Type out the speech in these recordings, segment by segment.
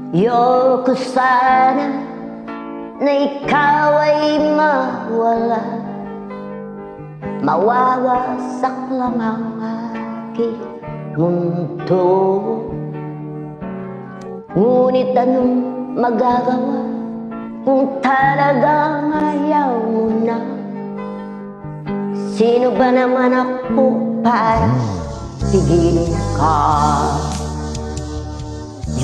Ayoko sana na ikaw ay mawala. Mawawasak lang ang aking mundo. Ngunit anong magagawa kung talagang ayaw mo na? Sino ba naman ako para pigilin ka?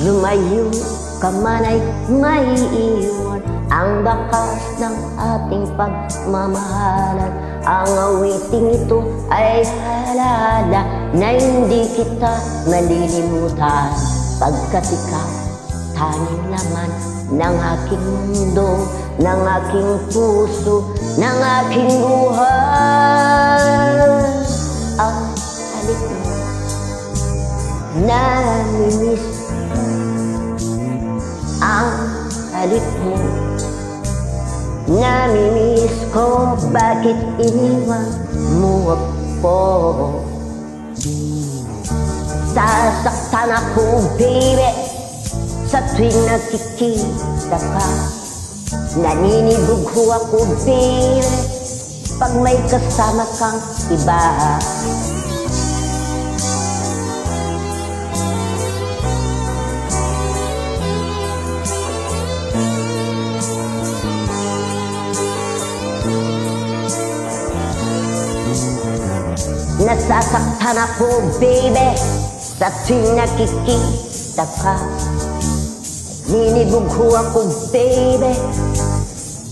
Lumayo ka man ay maiiwan ang bakas ng ating pagmamahalan. Ang awiting ito ay halala na hindi kita malilimutan, pagkat ikaw tanging laman ng aking mundo, ng aking puso, ng aking buhay. Ang halik mo, namimiss ang halik mo, namimiss ko. Bakit iniwan mo ako? Sasaktan ako, baby, sa tuwing nakikita ka. Naninibog ko ako, baby, pag may kasama kang iba. Nasasaktan ako, baby, sa tuwing nakikita ka. Ninibog ko ako, baby,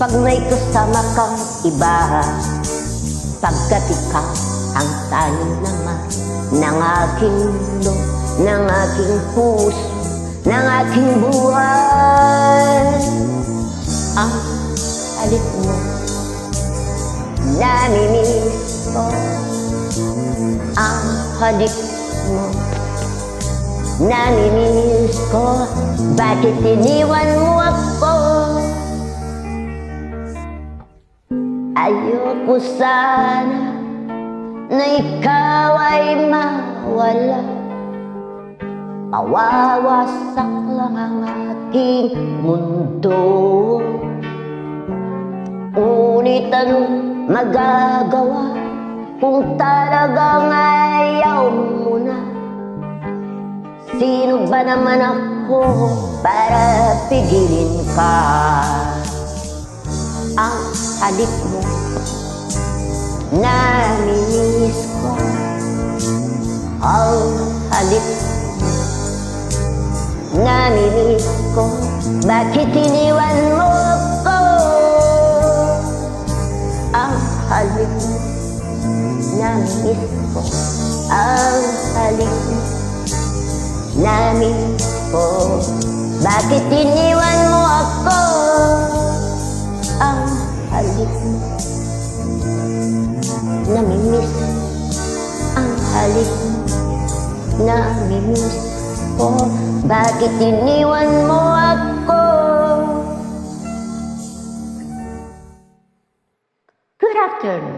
pag may kasama kang iba. Pagkat ikaw ang tanging naman ng aking mundo, ng aking puso, ng aking buhay. Ang halik mo, namimiss ko. Ang halik mo, namimiss ko. Bakit iniwan mo ako? Ayoko sana na ikaw ay mawala. Mawawasak lang ang aking mundo. Ngunit anong magagawa kung talagang ayaw mo na? Sino ba naman ako para pigilin ka? Ang halik mo, namimiss ko. Ang halik mo, namimiss ko. Bakit iniwan mo ako? Ang halik mo, namimiss ko. Ang halik mo, namimiss ko. Bakit iniwan mo ako? Ang halik mo, namimiss. Ang halik mo, namimiss ko. Bakit iniwan mo ako? Good afternoon.